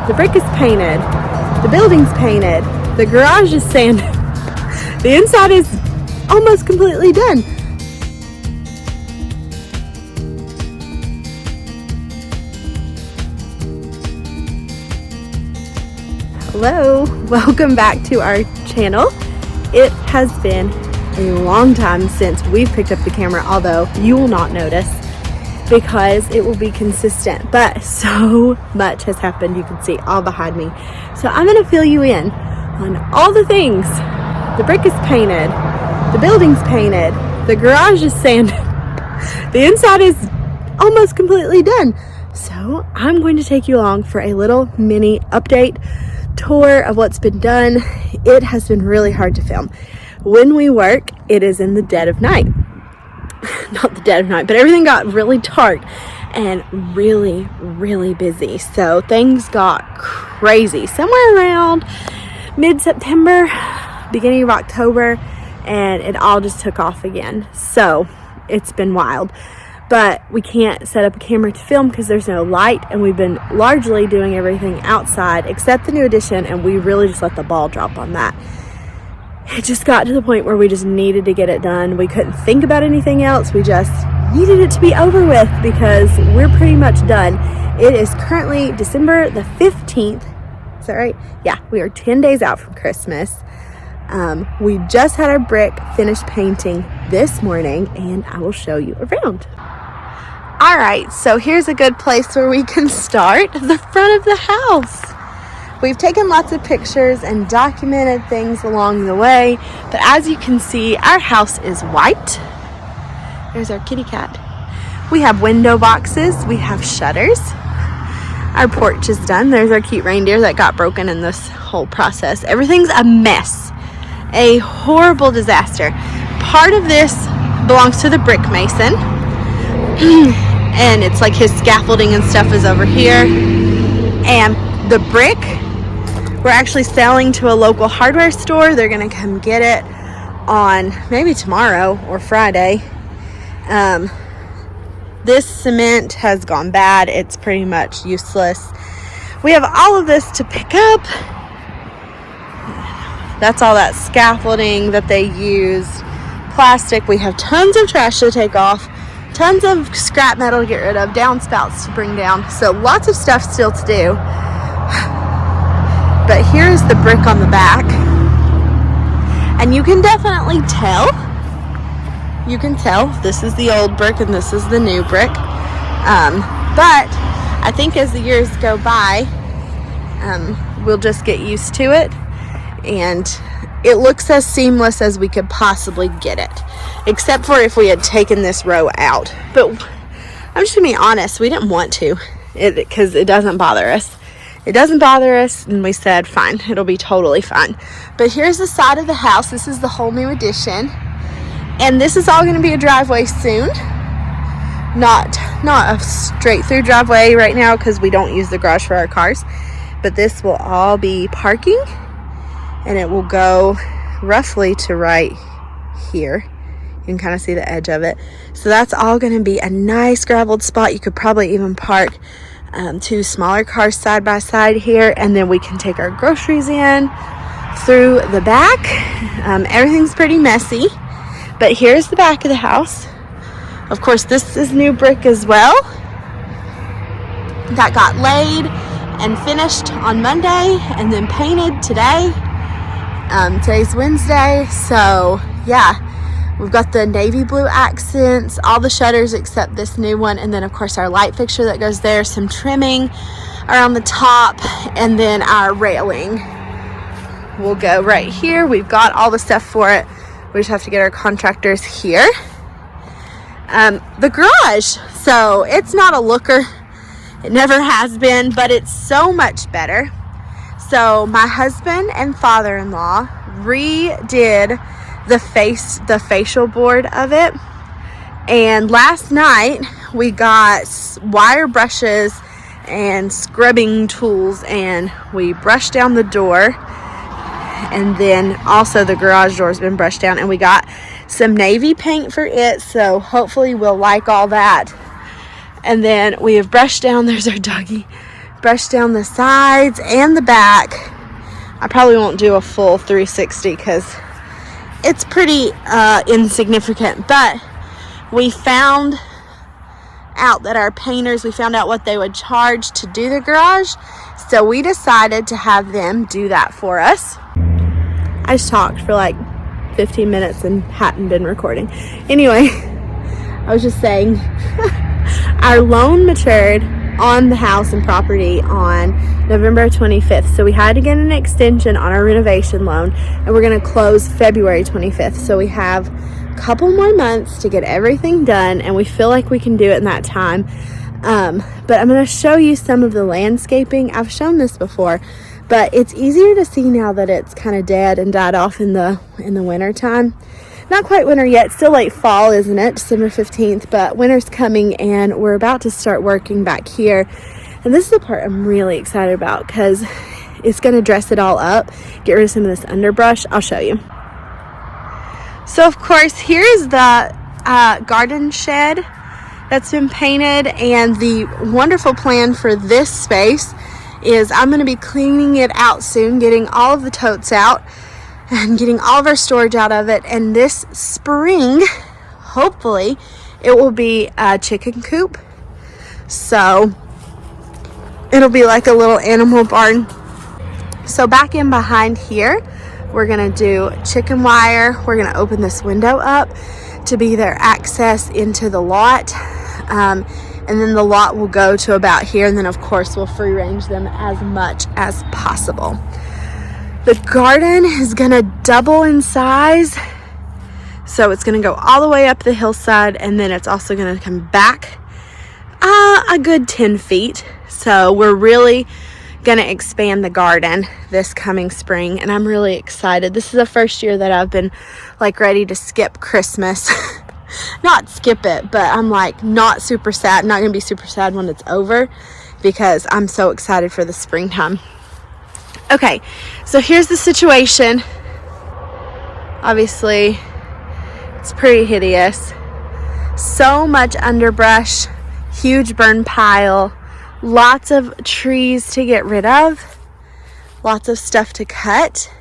The brick is painted. The building's painted. The garage is sanded. The inside is almost completely done. Hello, welcome back to our channel. It has been a long time since we've picked up the camera, although you will not notice because it will be consistent, but so much has happened. You can see all behind me. So I'm going to fill you in on all the things. The brick is painted. The building's painted. The garage is sanded. The inside is almost completely done. So I'm going to take you along for a little mini update tour of what's been done. It has been really hard to film. When we work, it is in the dead of night. Not the dead of night, but everything got really dark and really, really busy. So things got crazy somewhere around mid-September, beginning of October, and it all just took off again. So it's been wild. But we can't set up a camera to film because there's no light, and we've been largely doing everything outside except the new addition, and we really just let the ball drop on that. It just got to the point where we just needed to get it done. We couldn't think about anything else. We just needed it to be over with because we're pretty much done. It is currently December the 15th. Is that right? Yeah, we are 10 days out from Christmas. We just had our brick finished painting this morning, and I will show you around. All right, so here's a good place where we can start. The front of the house. We've taken lots of pictures and documented things along the way, but as you can see, our house is white. There's our kitty cat. We have window boxes, we have shutters. Our porch is done. There's our cute reindeer that got broken in this whole process. Everything's a mess, a horrible disaster. Part of this belongs to the brick mason, and it's like his scaffolding and stuff is over here. And the brick, we're actually selling to a local hardware store. They're gonna come get it on maybe tomorrow or Friday. This cement has gone bad. It's pretty much useless. We have all of this to pick up. That's all that scaffolding that they used. Plastic. We have tons of trash to take off. Tons of scrap metal to get rid of. Downspouts to bring down. So lots of stuff still to do. But here's the brick on the back, and you can definitely tell. You can tell this is the old brick and this is the new brick. But I think as the years go by, we'll just get used to it, and it looks as seamless as we could possibly get it, except for if we had taken this row out. But I'm just gonna be honest, we didn't want to, because it doesn't bother us. It doesn't bother us, and we said, fine, it'll be totally fine. But here's the side of the house. This is the whole new addition. And this is all going to be a driveway soon. Not a straight through driveway right now because we don't use the garage for our cars. But this will all be parking, and it will go roughly to right here. You can kind of see the edge of it. So that's all going to be a nice graveled spot. You could probably even park two smaller cars side by side here, and then we can take our groceries in through the back. Everything's pretty messy, but here's the back of the house. Of course, this is new brick as well. That got laid and finished on Monday and then painted today. Today's Wednesday, so yeah. We've got the navy blue accents, all the shutters except this new one, and then of course our light fixture that goes there, some trimming around the top, and then our railing will go right here. We've got all the stuff for it. We just have to get our contractors here. The garage, so it's not a looker. It never has been, but it's so much better. So my husband and father-in-law redid the facial board of it, and last night we got wire brushes and scrubbing tools, and we brushed down the door, and then also the garage door's been brushed down, and we got some navy paint for it, so hopefully we'll like all that. And then we have brushed down, there's our doggy, brush down the sides and the back. I probably won't do a full 360 because it's pretty insignificant, but we found out that our painters, we found out what they would charge to do the garage, so we decided to have them do that for us. I just talked for like 15 minutes and hadn't been recording. Anyway, I was just saying our loan matured on the house and property on November 25th, so we had to get an extension on our renovation loan, and we're going to close February 25th, so we have a couple more months to get everything done, and we feel like we can do it in that time. But I'm going to show you some of the landscaping. I've shown this before, but it's easier to see now that it's kind of dead and died off in the winter time. Not quite winter yet, still late fall, isn't it? December 15th, but winter's coming and we're about to start working back here. And this is the part I'm really excited about because it's going to dress it all up, get rid of some of this underbrush. I'll show you. So of course, here's the garden shed that's been painted, and the wonderful plan for this space is I'm going to be cleaning it out soon, getting all of the totes out and getting all of our storage out of it, and this spring hopefully it will be a chicken coop, so it'll be like a little animal barn. So back in behind here we're gonna do chicken wire. We're gonna open this window up to be their access into the lot, and then the lot will go to about here, and then of course we'll free range them as much as possible. The garden is gonna double in size, so it's gonna go all the way up the hillside, and then it's also gonna come back a good 10 feet. So we're really gonna expand the garden this coming spring, and I'm really excited. This is the first year that I've been like ready to skip Christmas. Not skip it, but I'm like not super sad, not gonna be super sad when it's over, because I'm so excited for the springtime. Okay, so here's the situation. Obviously, it's pretty hideous. So much underbrush, huge burn pile, lots of trees to get rid of, lots of stuff to cut.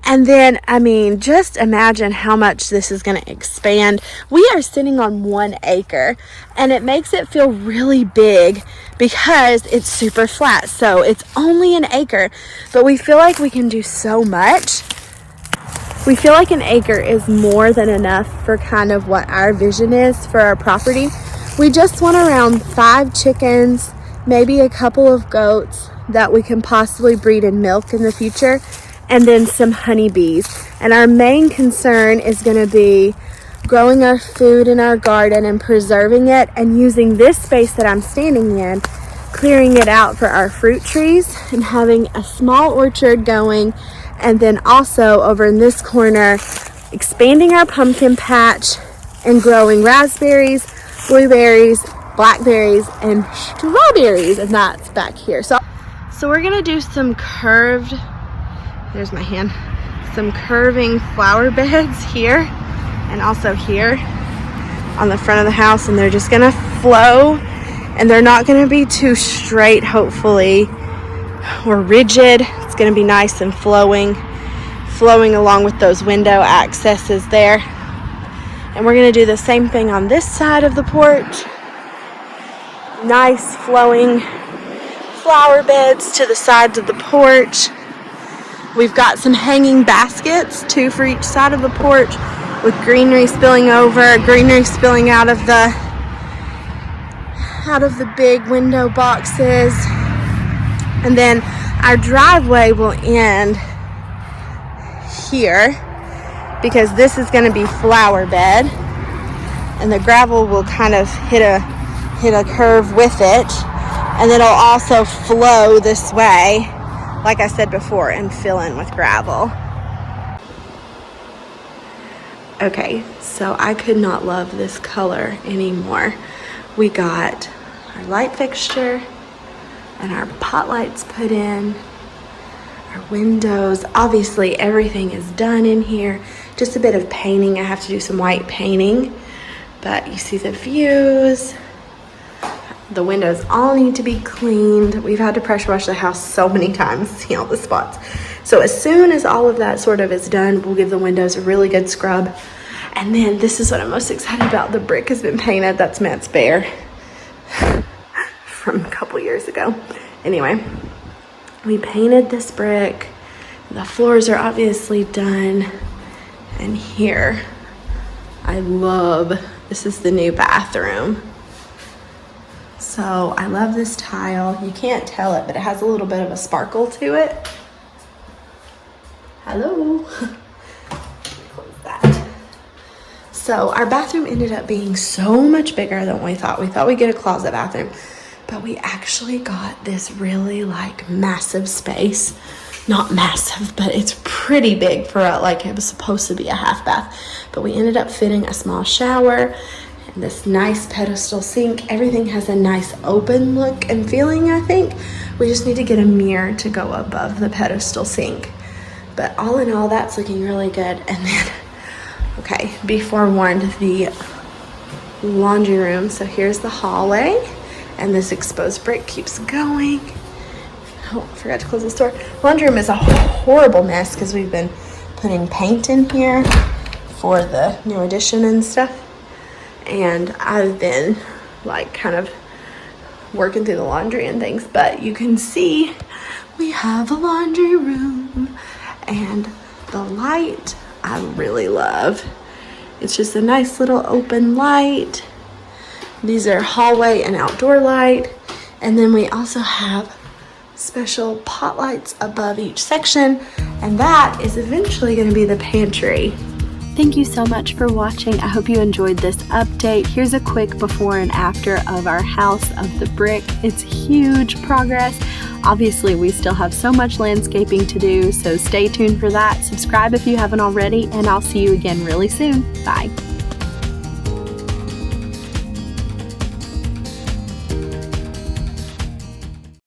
And then, I mean, just imagine how much this is going to expand. We are sitting on 1 acre, and it makes it feel really big because it's super flat. So it's only an acre, but we feel like we can do so much. We feel like an acre is more than enough for kind of what our vision is for our property. We just want around 5 chickens, maybe a couple of goats that we can possibly breed and milk in the future, and then some honeybees. And our main concern is going to be growing our food in our garden and preserving it, and using this space that I'm standing in, clearing it out for our fruit trees and having a small orchard going. And then also over in this corner, expanding our pumpkin patch and growing raspberries, blueberries, blackberries, and strawberries, and that's back here. So we're gonna do some curved, there's my hand, some curving flower beds here and also here on the front of the house, and they're just gonna flow, and they're not gonna be too straight, hopefully, or rigid. It's gonna be nice and flowing along with those window accesses there. And we're gonna do the same thing on this side of the porch. Nice flowing flower beds to the sides of the porch. We've got some hanging baskets, 2 for each side of the porch, with greenery spilling over, greenery spilling out of the big window boxes. And then our driveway will end here, because this is going to be flower bed, and the gravel will kind of hit a curve with it, and it'll also flow this way, like I said before, and fill in with gravel. Okay, so I could not love this color anymore. We got our light fixture and our pot lights put in, our windows. Obviously everything is done in here. Just a bit of painting. I have to do some white painting, but you see the views. The windows all need to be cleaned. We've had to pressure wash the house so many times, see all the spots. So as soon as all of that sort of is done, we'll give the windows a really good scrub. And then this is what I'm most excited about. The brick has been painted. That's Matt's bear from a couple years ago. Anyway, we painted this brick. The floors are obviously done. And here, this is the new bathroom. So I love this tile. You can't tell it, but it has a little bit of a sparkle to it. Hello. Close that. So our bathroom ended up being so much bigger than we thought. We thought we'd get a closet bathroom, but we actually got this really like massive space. Not massive, but it's pretty big for like it was supposed to be a half bath. But we ended up fitting a small shower and this nice pedestal sink. Everything has a nice open look and feeling, I think. We just need to get a mirror to go above the pedestal sink. But all in all, that's looking really good. And then, okay, be forewarned, the laundry room. So here's the hallway, and this exposed brick keeps going. Oh, I forgot to close this door. Laundry room is a horrible mess because we've been putting paint in here for the new addition and stuff. And I've been like kind of working through the laundry and things, but you can see we have a laundry room. And the light I really love. It's just a nice little open light. These are hallway and outdoor light. And then we also have special pot lights above each section. And that is eventually going to be the pantry. Thank you so much for watching. I hope you enjoyed this update. Here's a quick before and after of our house of the brick. It's huge progress. Obviously, we still have so much landscaping to do, so stay tuned for that. Subscribe if you haven't already, and I'll see you again really soon. Bye.